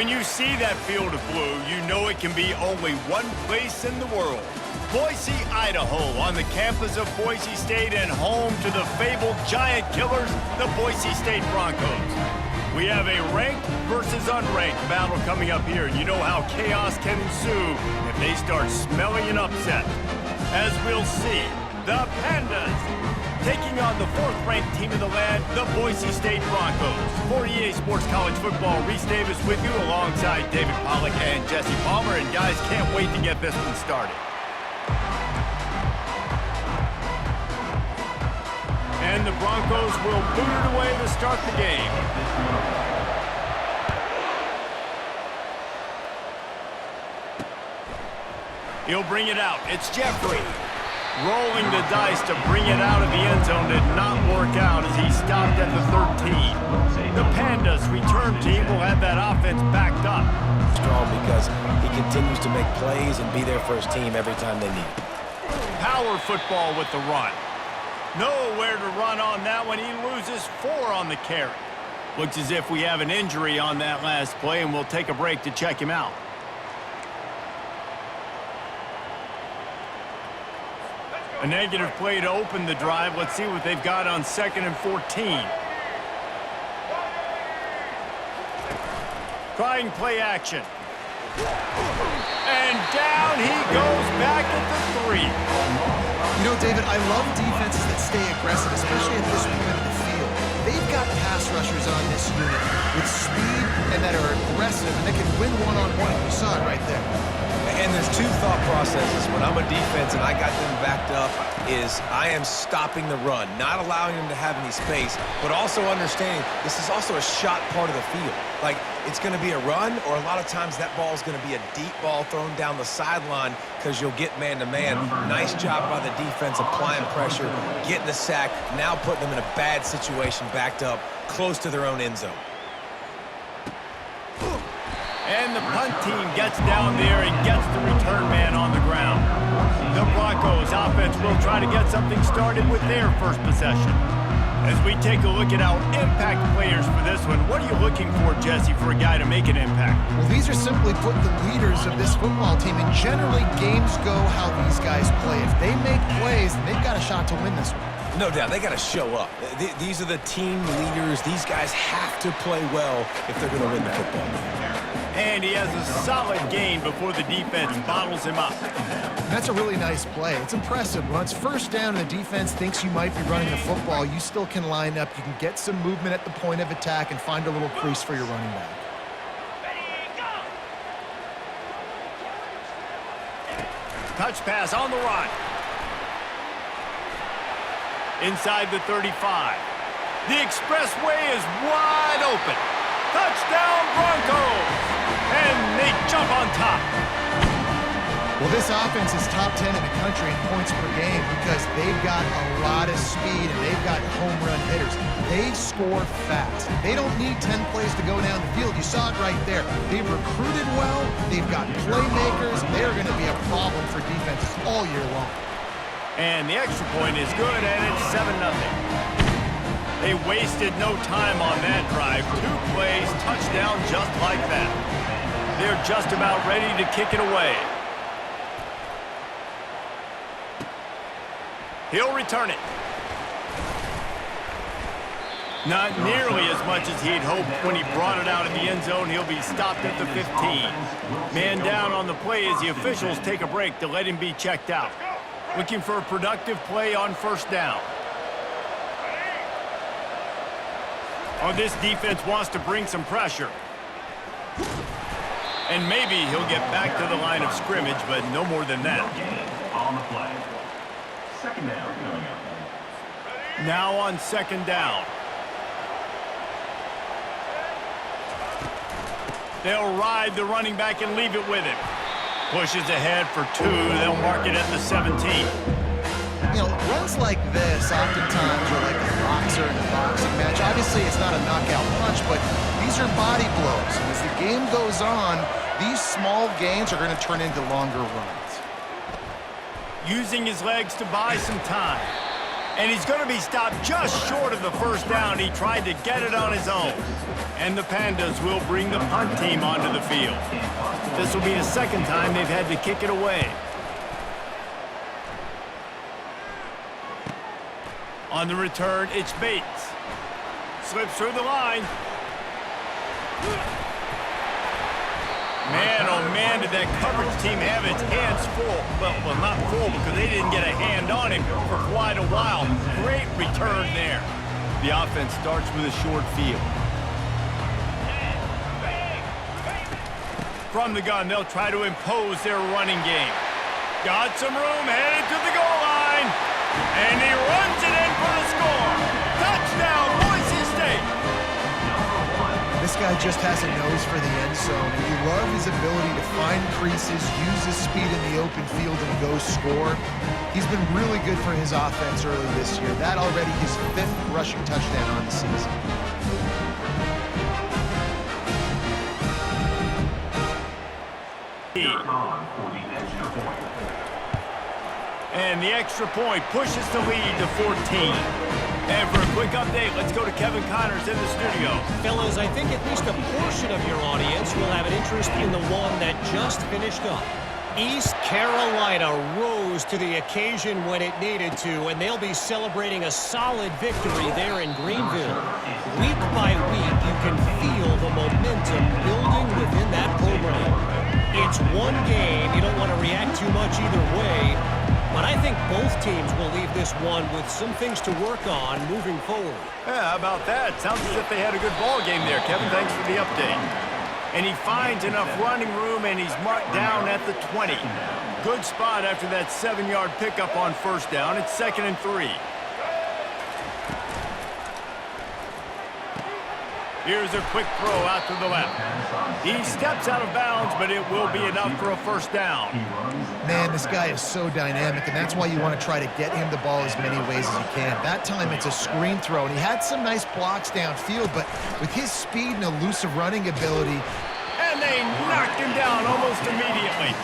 When you see that field of blue, you know it can be only one place in the world. Boise, Idaho, on the campus of Boise State and home to the fabled giant killers, the Boise State Broncos. We have a ranked versus unranked battle coming up here. You know how chaos can ensue if they start smelling an upset. As we'll see, the Pandas taking on the fourth-ranked team in the land, the Boise State Broncos. For EA Sports College Football, Reese Davis with you alongside David Pollack and Jesse Palmer. And guys, can't wait to get this one started. And the Broncos will boot it away to start the game. He'll bring it out. It's Jeffrey. Rolling the dice to bring it out of the end zone did not work out as he stopped at the 13. The Pandas return team will have that offense backed up. Strong because he continues to make plays and be there for his team every time they need. Power football with the run. Nowhere to run on that one. He loses 4 on the carry. Looks as if we have an injury on that last play, and we'll take a break to check him out. A negative play to open the drive. Let's see what they've got on 2nd and 14. Trying play action. And down he goes back at the 3. You know, David, I love defenses that stay aggressive, especially at this point of the field. They've got pass rushers on this unit with speed and that are aggressive, and they can win one-on-one. You saw it right there. And there's 2 thought processes when I'm a defense and I got them backed up is I am stopping the run, not allowing them to have any space, but also understanding this is also a shot part of the field. Like, it's going to be a run, or a lot of times that ball is going to be a deep ball thrown down the sideline because you'll get man-to-man. Nice job by the defense applying pressure, getting the sack, now putting them in a bad situation backed up close to their own end zone. And the punt team gets down there and gets the return man on the ground. The Broncos offense will try to get something started with their first possession. As we take a look at our impact players for this one, what are you looking for, Jesse, for a guy to make an impact? Well, these are simply put the leaders of this football team, and generally games go how these guys play. If they make plays, then they've got a shot to win this one. No doubt, they got to show up. These are the team leaders. These guys have to play well if they're going to win the football game. And he has a solid gain before the defense bottles him up. That's a really nice play. It's impressive. When it's first down and the defense thinks you might be running the football, you still can line up. You can get some movement at the point of attack and find a little crease for your running back. Touch pass on the run. Inside the 35. The expressway is wide open. Touchdown Broncos! And they jump on top. Well, this offense is top 10 in the country in points per game because they've got a lot of speed and they've got home run hitters. They score fast. They don't need 10 plays to go down the field. You saw it right there. They've recruited well. They've got playmakers. They're going to be a problem for defenses all year long. And the extra point is good, and it's 7-0. They wasted no time on that drive. 2 plays, touchdown just like that. They're just about ready to kick it away. He'll return it. Not nearly as much as he'd hoped when he brought it out of the end zone. He'll be stopped at the 15. Man down on the play as the officials take a break to let him be checked out. Looking for a productive play on first down. Oh, this defense wants to bring some pressure. And maybe he'll get back to the line of scrimmage, but no more than that. On the play. 2nd down. Now on 2nd down. They'll ride the running back and leave it with him. Pushes ahead for 2. They'll mark it at the 17. You know, runs like this oftentimes are like a boxer in a boxing match. Obviously, it's not a knockout punch, but these are body blows. And as the game goes on, these small gains are going to turn into longer runs. Using his legs to buy some time. And he's going to be stopped just short of the first down. He tried to get it on his own. And the Pandas will bring the punt team onto the field. This will be the second time they've had to kick it away. On the return, it's Bates. Slips through the line. Man, oh man, did that coverage team have its hands full. Well, not full because they didn't get a hand on him for quite a while. Great return there. The offense starts with a short field. From the gun, they'll try to impose their running game. Got some room, headed to the goal line. And he runs it in for the score. Touchdown, Boise State. This guy just has a nose for the end zone, and you love his ability to find creases, use his speed in the open field, and go score. He's been really good for his offense early this year. That already his 5th rushing touchdown on the season. And the extra point pushes the lead to 14. And for a quick update, let's go to Kevin Connors in the studio. Fellas, I think at least a portion of your audience will have an interest in the one that just finished up. East Carolina rose to the occasion when it needed to, and they'll be celebrating a solid victory there in Greenville. Week by week, you can feel the momentum building within that program. It's one game. You don't want to react too much either way. But I think both teams will leave this one with some things to work on moving forward. Yeah, how about that? Sounds as if they had a good ball game there, Kevin. Thanks for the update. And he finds enough running room, and he's marked down at the 20. Good spot after that 7-yard pickup on first down. It's 2nd and 3. Here's a quick throw out to the left. He steps out of bounds, but it will be enough for a first down. Man, this guy is so dynamic, and that's why you want to try to get him the ball as many ways as you can. That time, it's a screen throw, and he had some nice blocks downfield, but with his speed and elusive running ability... And they knocked him down almost immediately.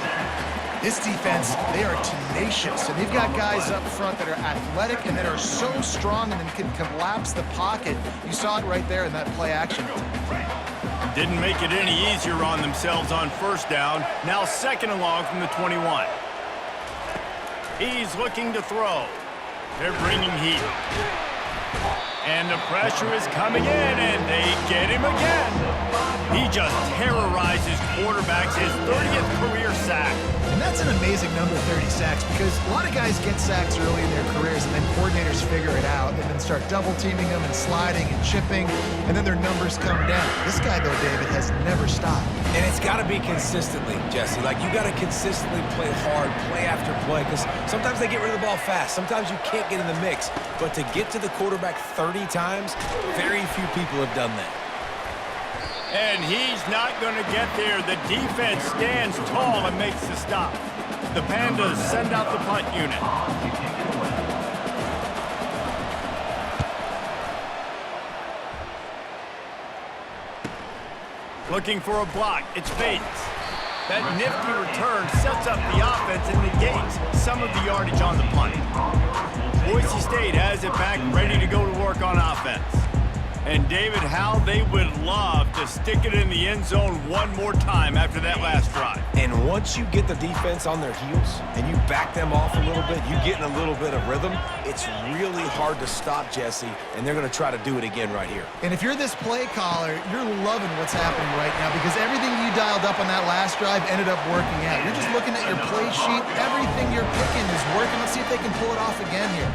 This defense, they are tenacious, and they've got guys up front that are athletic and that are so strong and then can collapse the pocket. You saw it right there in that play action. Didn't make it any easier on themselves on first down. Now 2nd and long from the 21. He's looking to throw. They're bringing heat. And the pressure is coming in, and they get him again. He just terrorizes quarterbacks, his 30th career sack. And that's an amazing number, 30 sacks, because a lot of guys get sacks early in their careers, and then coordinators figure it out and then start double-teaming them and sliding and chipping, and then their numbers come down. This guy, though, David, has never stopped. And it's got to be consistently, Jesse. Like, you got to consistently play hard, play after play, because sometimes they get rid of the ball fast. Sometimes you can't get in the mix. But to get to the quarterback 30 times, very few people have done that. And he's not going to get there. The defense stands tall and makes the stop. The Pandas send out the punt unit. Looking for a block. It's Bates. That nifty return sets up the offense and negates some of the yardage on the punt. Boise State has it back, ready to go to work on offense. And David, how they would love to stick it in the end zone one more time after that last drive. And once you get the defense on their heels and you back them off a little bit, you get in a little bit of rhythm, it's really hard to stop, Jesse, and they're going to try to do it again right here. And if you're this play caller, you're loving what's happening right now because everything you dialed up on that last drive ended up working out. You're just looking at your play sheet. Everything you're picking is working. Let's see if they can pull it off again here.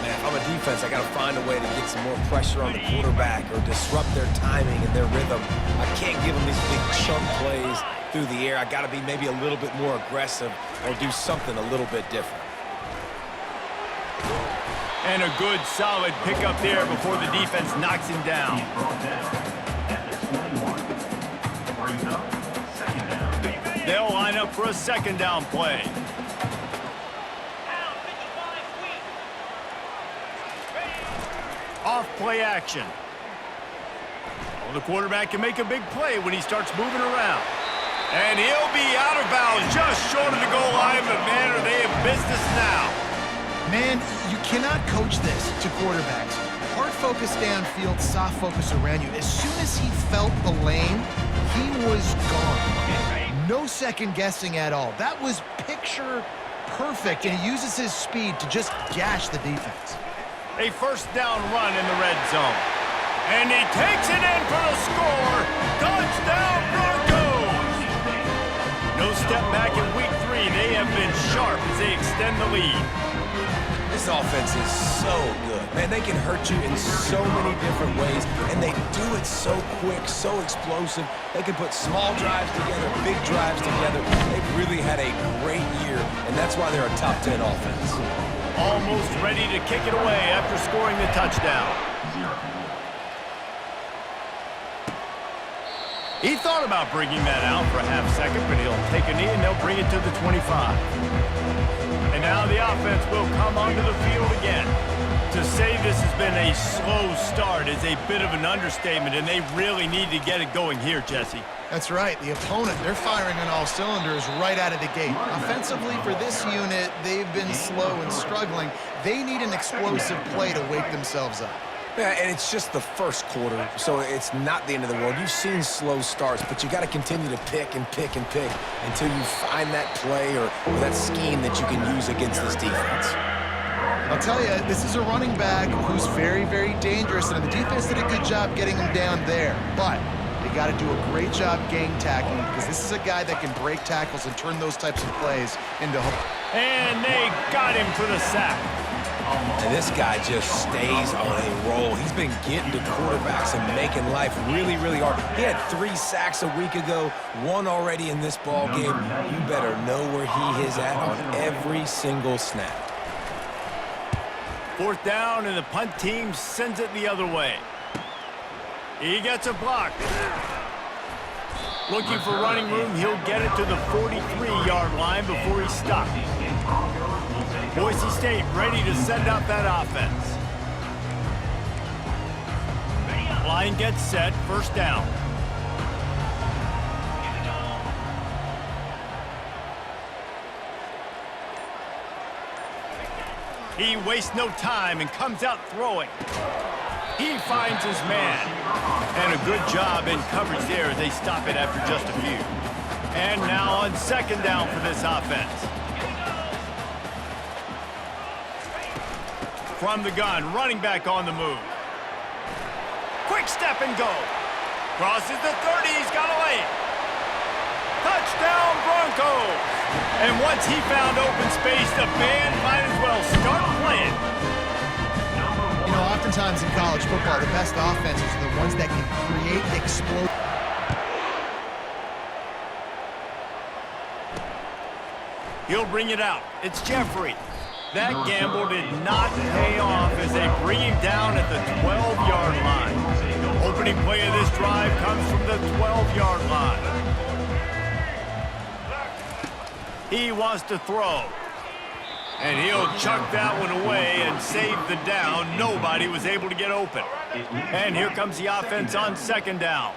If I'm a defense, I got to find a way to get some more pressure on the quarterback or disrupt their timing and their rhythm. I can't give them these big chunk plays through the air. I got to be maybe a little bit more aggressive or do something a little bit different. And a good, solid pickup there before the defense knocks him down. They'll line up for a 2nd down play. Off play action. Well, the quarterback can make a big play when he starts moving around. And he'll be out of bounds just short of the goal line, but man, are they in business now. Man, you cannot coach this to quarterbacks. Hard focus downfield, soft focus around you. As soon as he felt the lane, he was gone. No second guessing at all. That was picture perfect, and he uses his speed to just gash the defense. A first down run in the red zone. And he takes it in for the score. Touchdown Broncos! No step back in week 3. They have been sharp as they extend the lead. This offense is so good. Man, they can hurt you in so many different ways, and they do it so quick, so explosive. They can put small drives together, big drives together. They've really had a great year, and that's why they're a top 10 offense. Almost ready to kick it away after scoring the touchdown. He thought about bringing that out for a half second, but he'll take a knee and they'll bring it to the 25. And now the offense will come onto the field again. To say this has been a slow start is a bit of an understatement, and they really need to get it going here, Jesse. That's right. The opponent, they're firing on all cylinders right out of the gate. Offensively, for this unit, they've been slow and struggling. They need an explosive play to wake themselves up. Yeah, and it's just the first quarter, so it's not the end of the world. You've seen slow starts, but you got to continue to pick and pick and pick until you find that play or that scheme that you can use against this defense. I'll tell you, this is a running back who's very, very dangerous, and the defense did a good job getting him down there. But they got to do a great job gang tackling, because this is a guy that can break tackles and turn those types of plays into hope. And they got him for the sack. And this guy just stays on a roll. He's been getting to quarterbacks and making life really, really hard. He had 3 sacks a week ago, 1 already in this ball game. You better know where he is at on every single snap. 4th down, and the punt team sends it the other way. He gets a block. Looking for running room, he'll get it to the 43-yard line before he's stopped. Boise State ready to send out that offense. Line gets set, 1st down. He wastes no time and comes out throwing. He finds his man. And a good job in coverage there as they stop it after just a few. And now on 2nd down for this offense. From the gun, running back on the move. Quick step and go. Crosses the 30, he's got a lane. Touchdown Broncos! And once he found open space, the band might as well start playing. You know, oftentimes in college football, the best offenses are the ones that can create explosive. He'll bring it out. It's Jeffrey. That gamble did not pay off as they bring him down at the 12-yard line. Opening play of this drive comes from the 12-yard line. He wants to throw. And he'll chuck that one away and save the down. Nobody was able to get open. And here comes the offense on 2nd down.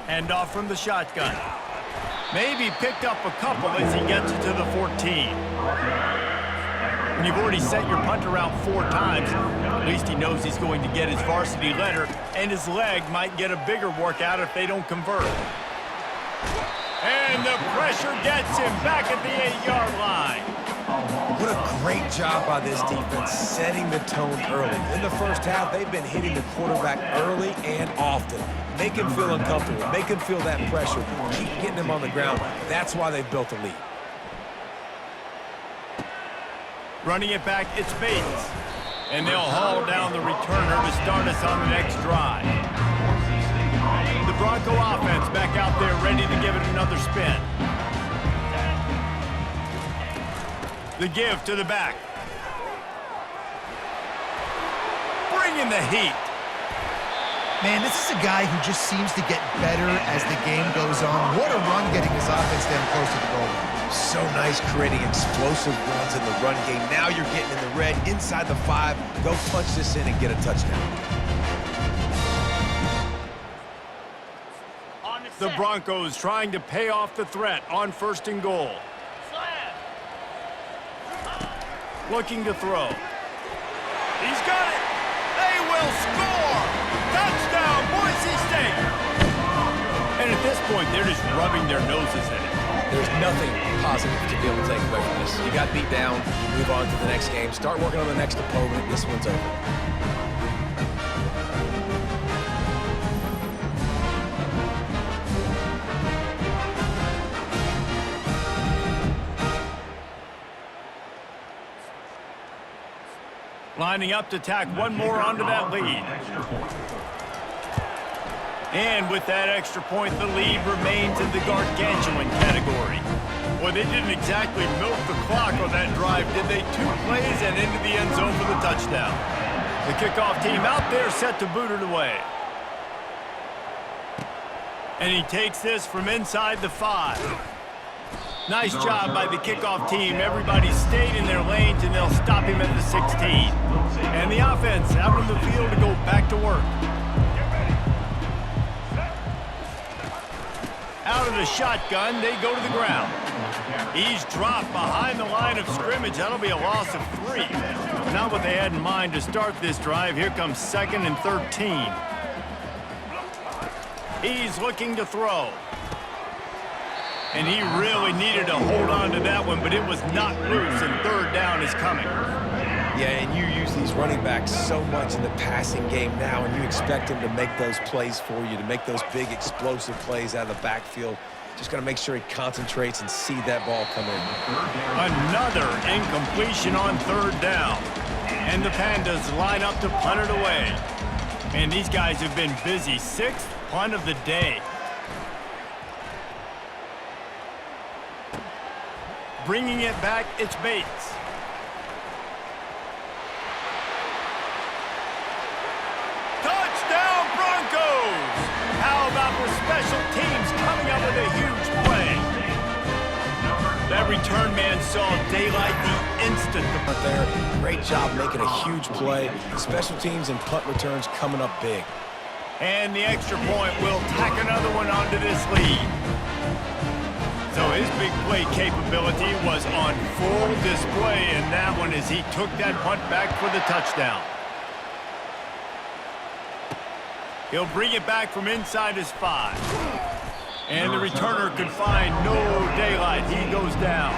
Hand off from the shotgun. Maybe picked up a couple as he gets it to the 14. When you've already sent your punter out 4 times, at least he knows he's going to get his varsity letter, and his leg might get a bigger workout if they don't convert. And the pressure gets him back at the 8-yard line. What a great job by this defense setting the tone early. In the first half, they've been hitting the quarterback early and often. Make him feel uncomfortable. Make him feel that pressure. Keep getting him on the ground. That's why they've built a lead. Running it back, it's Bates. And they'll haul down the returner to start us on the next drive. The Bronco offense back out there ready to give it another spin. The give to the back. Bringing the heat. Man, this is a guy who just seems to get better as the game goes on. What a run getting his offense down close to the goal line. So nice creating explosive runs in the run game. Now you're getting in the red, inside the 5. Go punch this in and get a touchdown. The Broncos trying to pay off the threat on 1st and goal. Looking to throw. He's got it. They will score. Touchdown, Boise State. And at this point, they're just rubbing their noses in it. There's nothing positive to be able to take away from this. You got beat down, you move on to the next game, start working on the next opponent. This one's over. Lining up to tack one more onto that lead. And with that extra point, the lead remains in the gargantuan category. Well, they didn't exactly milk the clock on that drive, did they? 2 plays and into the end zone for the touchdown. The kickoff team out there set to boot it away. And he takes this from inside the 5. Nice job by the kickoff team. Everybody stayed in their lanes, and they'll stop him at the 16. And the offense out on the field to go back to work. Out of the shotgun, they go to the ground. He's dropped behind the line of scrimmage. That'll be a loss of 3. Not what they had in mind to start this drive. Here comes 2nd and 13. He's looking to throw. And he really needed to hold on to that one, but it was not loose, and 3rd down is coming. Yeah, and you use these running backs so much in the passing game now, and you expect them to make those plays for you, to make those big explosive plays out of the backfield. Just got to make sure he concentrates and see that ball come in. Another incompletion on 3rd down. And the Pandas line up to punt it away. And these guys have been busy. 6th punt of the day. Bringing it back, it's Bates. Touchdown, Broncos! How about the special teams coming up with a huge play? That return man saw daylight the instant. Up there, great job making a huge play. Special teams and punt returns coming up big. And the extra point will tack another one onto this lead. So his big play capability was on full display in that one as he took that punt back for the touchdown. He'll bring it back from inside his 5. And the returner could find no daylight. He goes down.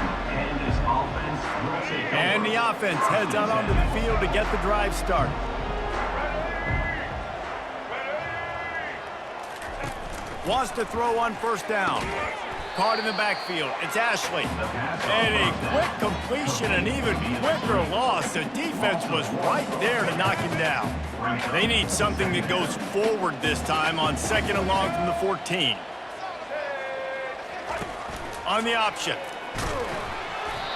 And the offense heads out onto the field to get the drive started. Wants to throw on 1st down. Caught in the backfield. It's Ashley. And a quick completion, an even quicker loss. The defense was right there to knock him down. They need something that goes forward this time on 2nd and long from the 14. On the option.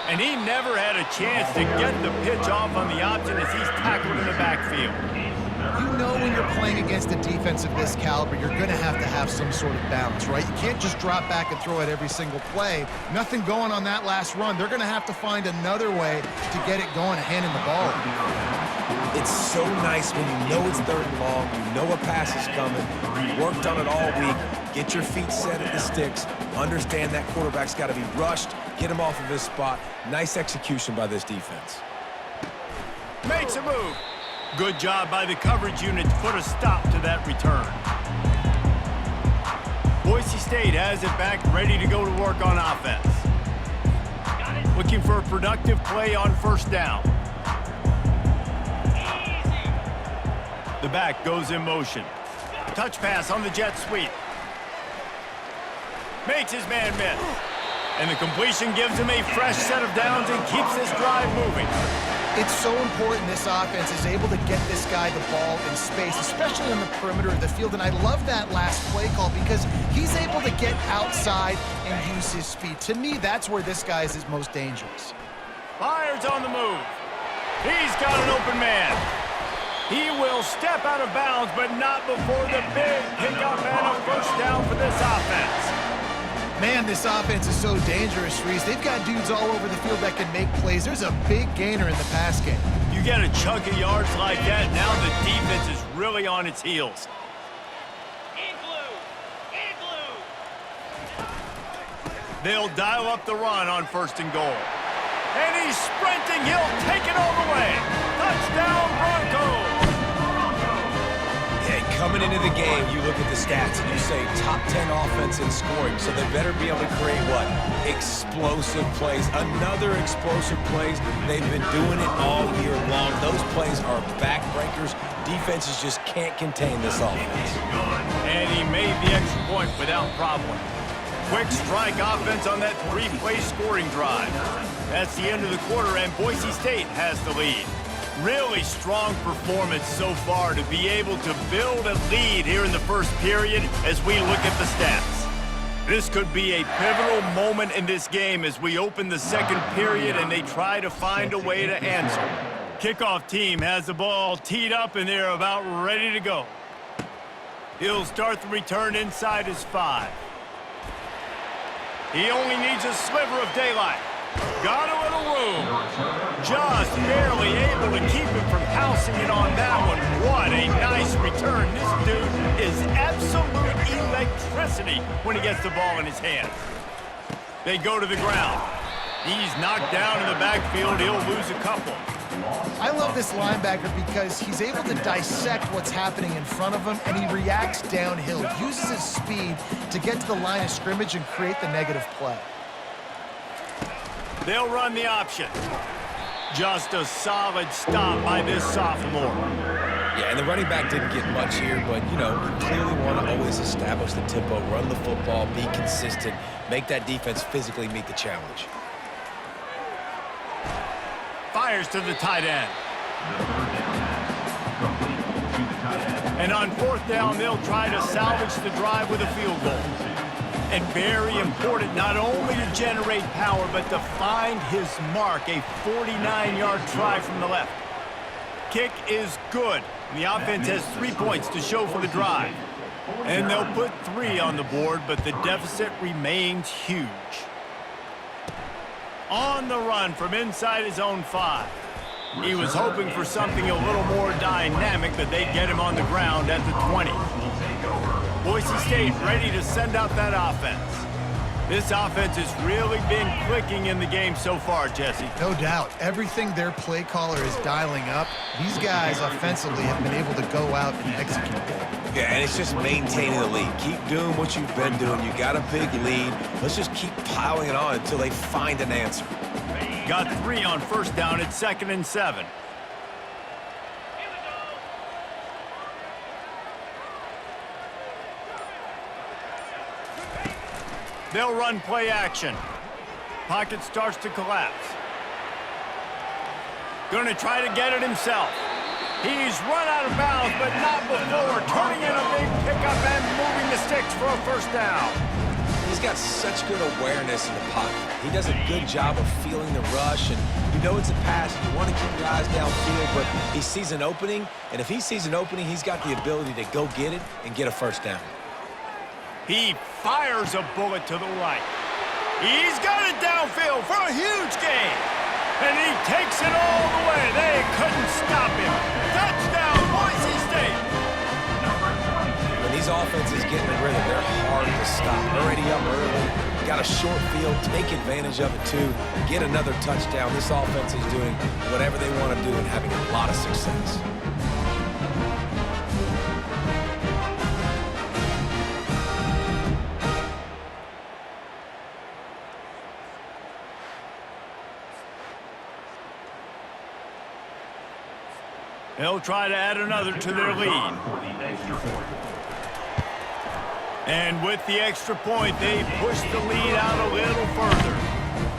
And he never had a chance to get the pitch off on the option as he's tackled in the backfield. You know when you're playing against a defense of this caliber, you're going to have some sort of balance, right? You can't just drop back and throw it every single play. Nothing going on that last run. They're going to have to find another way to get it going and handing the ball. It's so nice when you know it's 3rd and long, you know a pass is coming, you worked on it all week, get your feet set at the sticks, understand that quarterback's got to be rushed, get him off of his spot. Nice execution by this defense. Makes a move. Good job by the coverage unit to put a stop to that return. Boise State has it back, ready to go to work on offense. Looking for a productive play on 1st down. The back goes in motion. Touch pass on the jet sweep. Makes his man miss. And the completion gives him a fresh set of downs and keeps this drive moving. It's so important this offense is able to get this guy the ball in space, especially on the perimeter of the field. And I love that last play call because he's able to get outside and use his speed. To me, that's where this guy is most dangerous. Fires on the move. He's got an open man. He will step out of bounds, but not before the big pickup and a 1st down for this offense. Man, this offense is so dangerous, Reese. They've got dudes all over the field that can make plays. There's a big gainer in the pass game. You get a chunk of yards like that, now the defense is really on its heels. They'll dial up the run on 1st and goal. And he's sprinting. He'll take it all the way. Touchdown, Broncos. Yeah, coming into the game, you look at the stats and you say top 10 offense in scoring, so they better be able to create what? Explosive plays. Another explosive plays. They've been doing it all year long. Those plays are backbreakers. Defenses just can't contain this offense. And he made the extra point without problem. Quick strike offense on that 3-play scoring drive. That's the end of the quarter, and Boise State has the lead. Really strong performance so far to be able to build a lead here in the first period as we look at the stats. This could be a pivotal moment in this game as we open the second period and they try to find a way to answer. Kickoff team has the ball teed up and they're about ready to go. He'll start the return inside his 5. He only needs a sliver of daylight. Got a little room. Just barely able to keep him from housing it on that one. What a nice return. This dude is absolute electricity when he gets the ball in his hands. They go to the ground. He's knocked down in the backfield. He'll lose a couple. I love this linebacker because he's able to dissect what's happening in front of him, and he reacts downhill, uses his speed to get to the line of scrimmage and create the negative play. They'll run the option. Just a solid stop by this sophomore. Yeah, and the running back didn't get much here, but, you know, you clearly want to always establish the tempo, run the football, be consistent, make that defense physically meet the challenge. Fires to the tight end. And on 4th down, they'll try to salvage the drive with a field goal. And very important not only to generate power, but to find his mark, a 49-yard try from the left. Kick is good. The offense has 3 points to show for the drive. And they'll put 3 on the board, but the deficit remains huge. On the run from inside his own 5. He was hoping for something a little more dynamic, but they get him on the ground at the 20. Boise State ready to send out that offense. This offense has really been clicking in the game so far, Jesse. No doubt. Everything their play caller is dialing up, these guys offensively have been able to go out and execute that. Yeah, and it's just maintaining the lead. Keep doing what you've been doing. You got a big lead. Let's just keep piling it on until they find an answer. Got 3 on 1st down at 2nd and 7. They'll run play action. Pocket starts to collapse. Going to try to get it himself. He's run out of bounds, but not before turning in a big pickup and moving the sticks for a 1st down. He's got such good awareness in the pocket. He does a good job of feeling the rush, and you know it's a pass. You want to keep your eyes downfield, but he sees an opening, and if he sees an opening, he's got the ability to go get it and get a 1st down. He fires a bullet to the right. He's got it downfield for a huge gain. And he takes it all the way. They couldn't stop him. Touchdown, Boise State. When these offenses get in the rhythm, they're hard to stop. Already up early. Got a short field. Take advantage of it, too. Get another touchdown. This offense is doing whatever they want to do and having a lot of success. They'll try to add another to their lead. And with the extra point, they push the lead out a little further.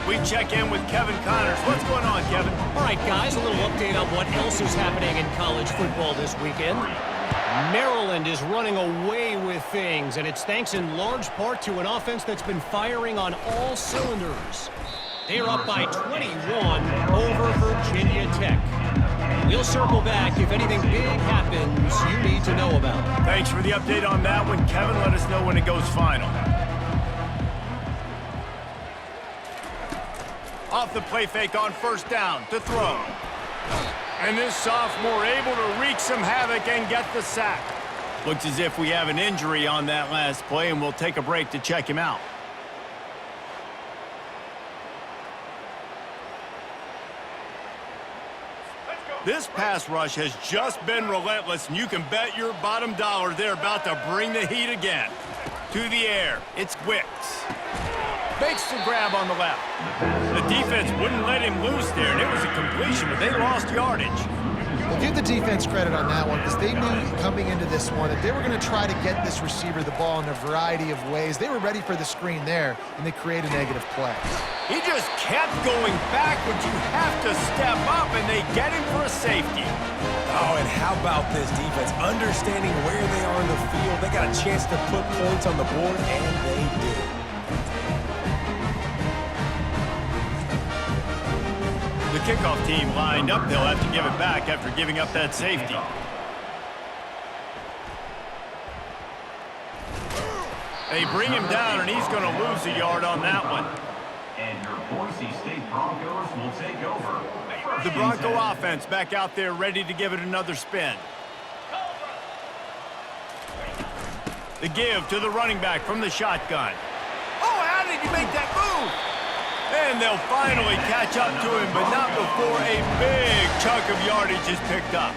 We check in with Kevin Connors. What's going on, Kevin? All right, guys, a little update on what else is happening in college football this weekend. Maryland is running away with things, and it's thanks in large part to an offense that's been firing on all cylinders. They're up by 21 over Virginia Tech. We'll circle back if anything big happens you need to know about. Thanks for the update on that one, Kevin. Let us know when it goes final. Off the play fake on 1st down to throw. And this sophomore able to wreak some havoc and get the sack. Looks as if we have an injury on that last play, and we'll take a break to check him out. This pass rush has just been relentless, and you can bet your bottom dollar they're about to bring the heat again. To the air, it's Wicks. Makes the grab on the left. The defense wouldn't let him loose there, and it was a completion, but they lost yardage. Well, give the defense credit on that one because they knew coming into this one that they were going to try to get this receiver the ball in a variety of ways. They were ready for the screen there, and they create a negative play. He just kept going backwards. You have to step up, and they get him for a safety. Oh, and how about this defense? Understanding where they are in the field. They got a chance to put points on the board, and they did. The kickoff team lined up. They'll have to give it back after giving up that safety. They bring him down, and he's going to lose a yard on that one. And your Boise State Broncos will take over. The Bronco offense back out there ready to give it another spin. The give to the running back from the shotgun. Oh, how did he make that move? And they'll finally catch up to him, but not before a big chunk of yardage is picked up.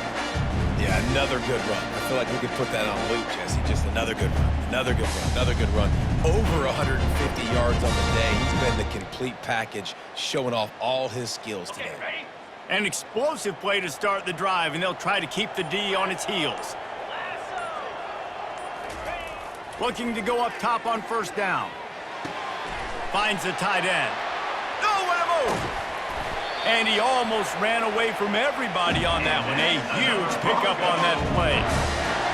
Yeah, another good run. I feel like we could put that on loop, Jesse. Just another good run, another good run, another good run. Over 150 yards on the day. He's been the complete package, showing off all his skills today. An explosive play to start the drive, and they'll try to keep the D on its heels. Looking to go up top on first down. Finds the tight end. Oh, what a move! And he almost ran away from everybody on that one. A huge pickup on that play.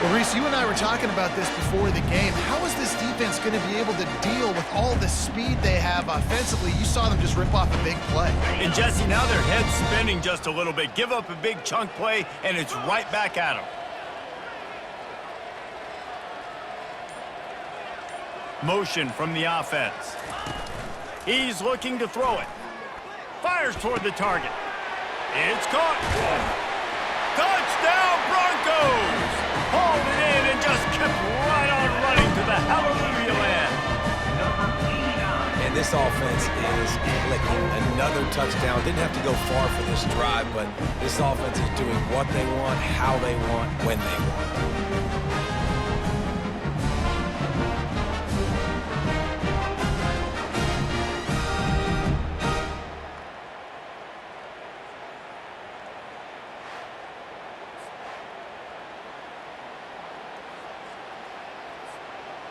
Well, Reese, you and I were talking about this before the game. How is this defense going to be able to deal with all the speed they have offensively? You saw them just rip off a big play. And Jesse, now their head's spinning just a little bit. Give up a big chunk play, and it's right back at them. Motion from the offense. He's looking to throw it. Fires toward the target. It's caught. Touchdown, Broncos! Hauled it in and just kept right on running to the hallelujah land. And this offense is clicking. Another touchdown. Didn't have to go far for this drive, but this offense is doing what they want, how they want, when they want.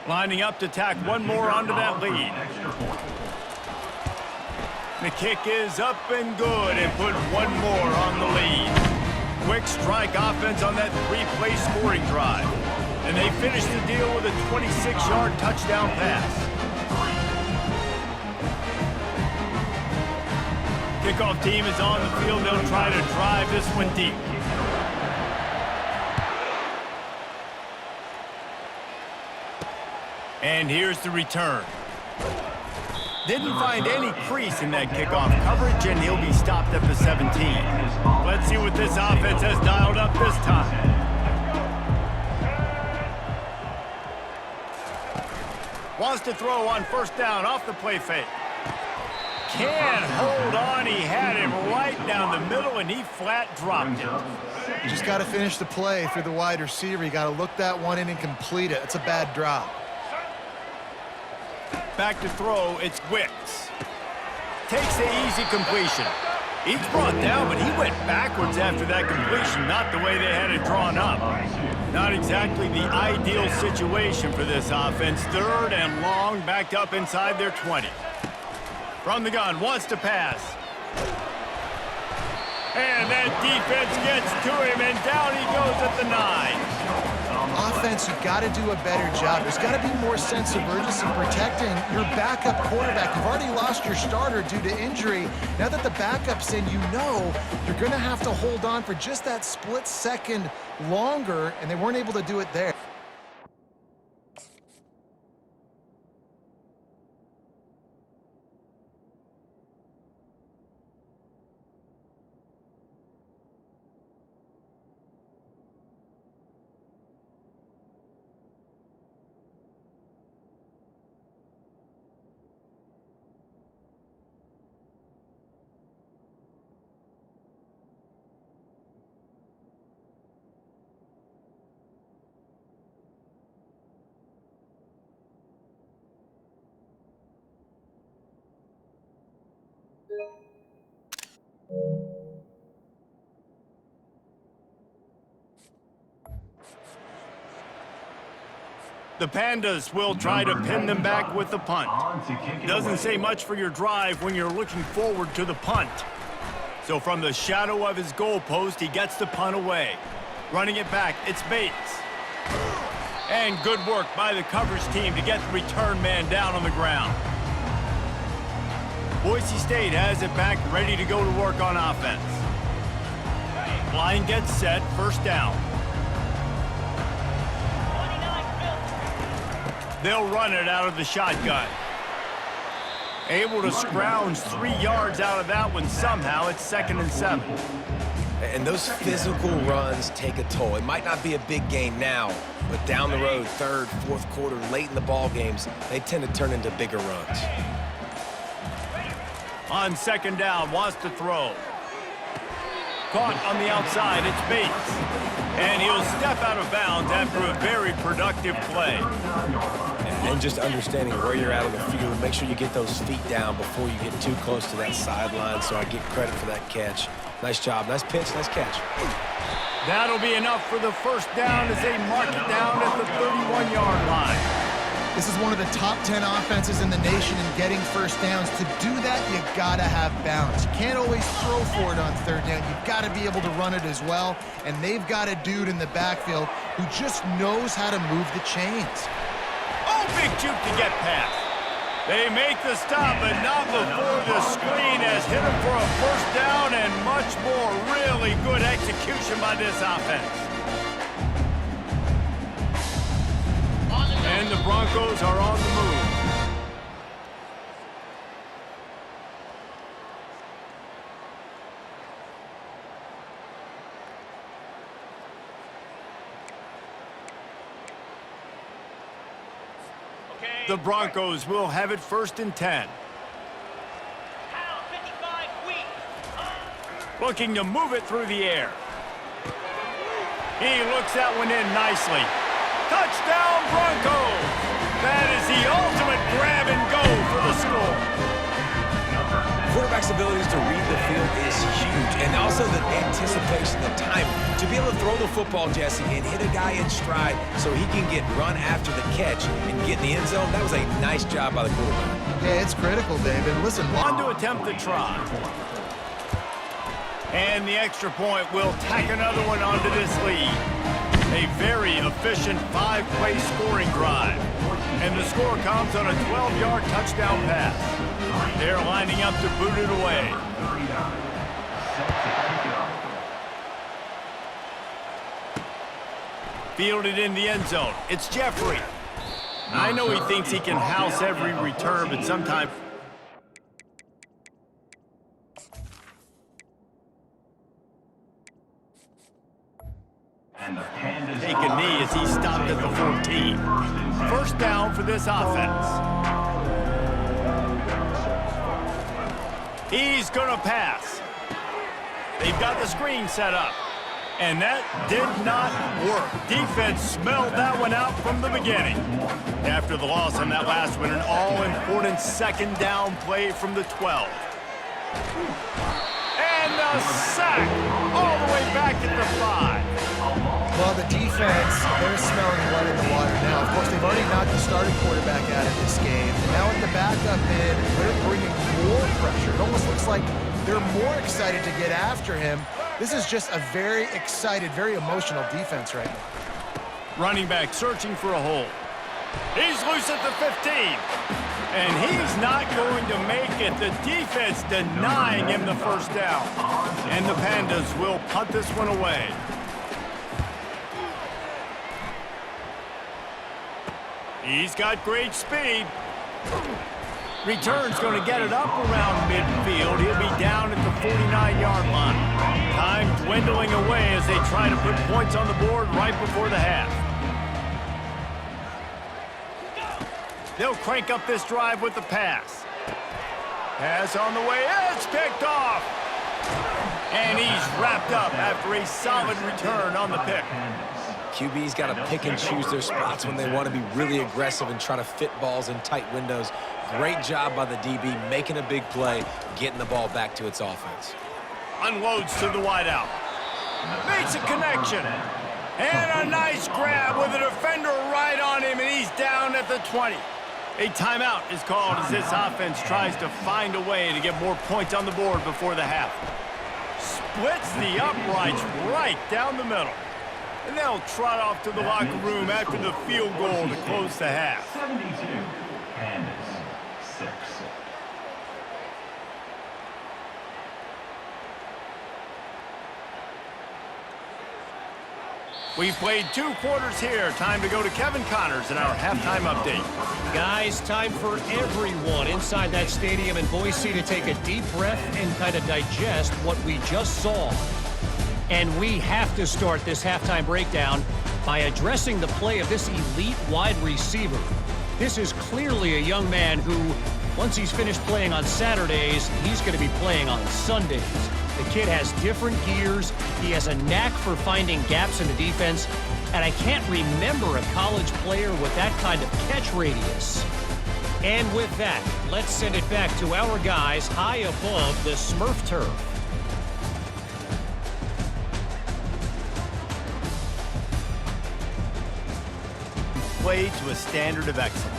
Lining up to tack one more onto that lead. The kick is up and good and put one more on the lead. Quick strike offense on that three-play scoring drive. And they finish the deal with a 26-yard touchdown pass. Kickoff team is on the field. They'll try to drive this one deep. And here's the return. Didn't find any crease in that kickoff coverage, and he'll be stopped at the 17. Let's see what this offense has dialed up this time. Wants to throw on first down off the play fake. Can't hold on. He had him right down the middle, and he flat dropped it. You just got to finish the play through the wide receiver. You got to look that one in and complete it. It's a bad drop. Back to throw, it's Wicks. Takes the easy completion. He's brought down, but he went backwards after that completion, not the way they had it drawn up. Not exactly the ideal situation for this offense. Third and long, backed up inside their 20. From the gun, wants to pass. And that defense gets to him, and down he goes at the 9. Offense, you've got to do a better job. There's got to be more sense of urgency protecting your backup quarterback. You've already lost your starter due to injury. Now that the backup's in, you know you're going to have to hold on for just that split second longer, and they weren't able to do it there. The Pandas will try to pin them back with the punt. Doesn't say much for your drive when you're looking forward to the punt. So from the shadow of his goalpost, he gets the punt away. Running it back, it's Bates. And good work by the coverage team to get the return man down on the ground. Boise State has it back, ready to go to work on offense. Line gets set, first down. They'll run it out of the shotgun. Able to scrounge 3 yards out of that one somehow. It's 2nd and 7. And those physical runs take a toll. It might not be a big gain now, but down the road, third, fourth quarter, late in the ball games, they tend to turn into bigger runs. On 2nd down, wants to throw. Caught on the outside, it's Bates. And he'll step out of bounds after a very productive play. And just understanding where you're at on the field, make sure you get those feet down before you get too close to that sideline, so I get credit for that catch. Nice job, nice pitch, nice catch. That'll be enough for the first down as they mark it down at the 31-yard line. This is one of the top 10 offenses in the nation in getting first downs. To do that, you gotta have balance. You can't always throw for it on 3rd down. You've got to be able to run it as well. And they've got a dude in the backfield who just knows how to move the chains. Oh, big juke to get past. They make the stop, but not before the screen has hit him for a first down and much more. Really good execution by this offense. And the Broncos are on the move. The Broncos will have it 1st and 10. Looking to move it through the air. He looks that one in nicely. Touchdown, Broncos! That is the ultimate grab and go for the score. Quarterback's abilities to read the field is huge, and also the anticipation, the time to be able to throw the football, Jesse, and hit a guy in stride so he can get run after the catch and get in the end zone. That was a nice job by the quarterback. Yeah, it's critical, David. Listen, On to attempt the try. And the extra point will tack another one onto this lead. A very efficient 5-play scoring drive. And the score comes on a 12-yard touchdown pass. They're lining up to boot it away. Fielded in the end zone. It's Jeffrey. I know he thinks he can house every return, but sometimes... Take a knee as he stopped at the 14. First down for this offense. He's going to pass. They've got the screen set up. And that did not work. Defense smelled that one out from the beginning. After the loss on that last one, an all-important 2nd down play from the 12. And a sack all the way back at the 5. well, the defense, they're smelling blood in the water now. Of course, they've already knocked the starting quarterback out of this game. And now with the backup in, they're bringing more pressure. It almost looks like they're more excited to get after him. This is just a very excited, very emotional defense right now. Running back searching for a hole. He's loose at the 15. And he's not going to make it. The defense denying him the first down. And the Pandas will punt this one away. He's got great speed. Return's going to get it up around midfield. He'll be down at the 49-yard line. Time dwindling away as they try to put points on the board right before the half. They'll crank up this drive with the pass. Pass on the way. It's picked off. And he's wrapped up after a solid return on the pick. QB's got to pick and choose their spots when they want to be really aggressive and try to fit balls in tight windows. Great job by the DB, making a big play, getting the ball back to its offense. Unloads to the wideout. Makes a connection. And a nice grab with a defender right on him, and he's down at the 20. A timeout is called as this offense tries to find a way to get more points on the board before the half. Splits the uprights right down the middle. And they'll trot off to the locker room after the field goal to close the half. 72 and 6. We've played 2 quarters here. Time to go to Kevin Connors in our halftime update. Guys, time for everyone inside that stadium in Boise to take a deep breath and kind of digest what we just saw. And we have to start this halftime breakdown by addressing the play of this elite wide receiver. This is clearly a young man who, once he's finished playing on Saturdays, he's going to be playing on Sundays. The kid has different gears. He has a knack for finding gaps in the defense. And I can't remember a college player with that kind of catch radius. And with that, let's send it back to our guys high above the SMURF turf. Play to a standard of excellence.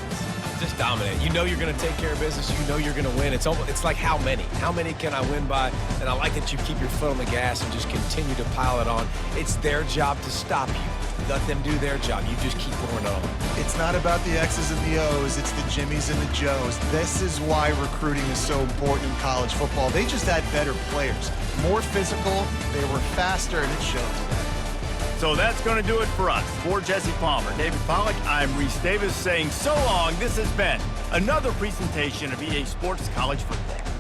Just dominate. You know you're going to take care of business. You know you're going to win. It's like how many? How many can I win by? And I like that you keep your foot on the gas and just continue to pile it on. It's their job to stop you. Let them do their job. You just keep going on. It's not about the X's and the O's. It's the Jimmies and the Joes. This is why recruiting is so important in college football. They just had better players. More physical. They were faster, and it showed today. So that's going to do it for us. For Jesse Palmer, David Pollack, I'm Reese Davis saying so long. This has been another presentation of EA Sports College Football.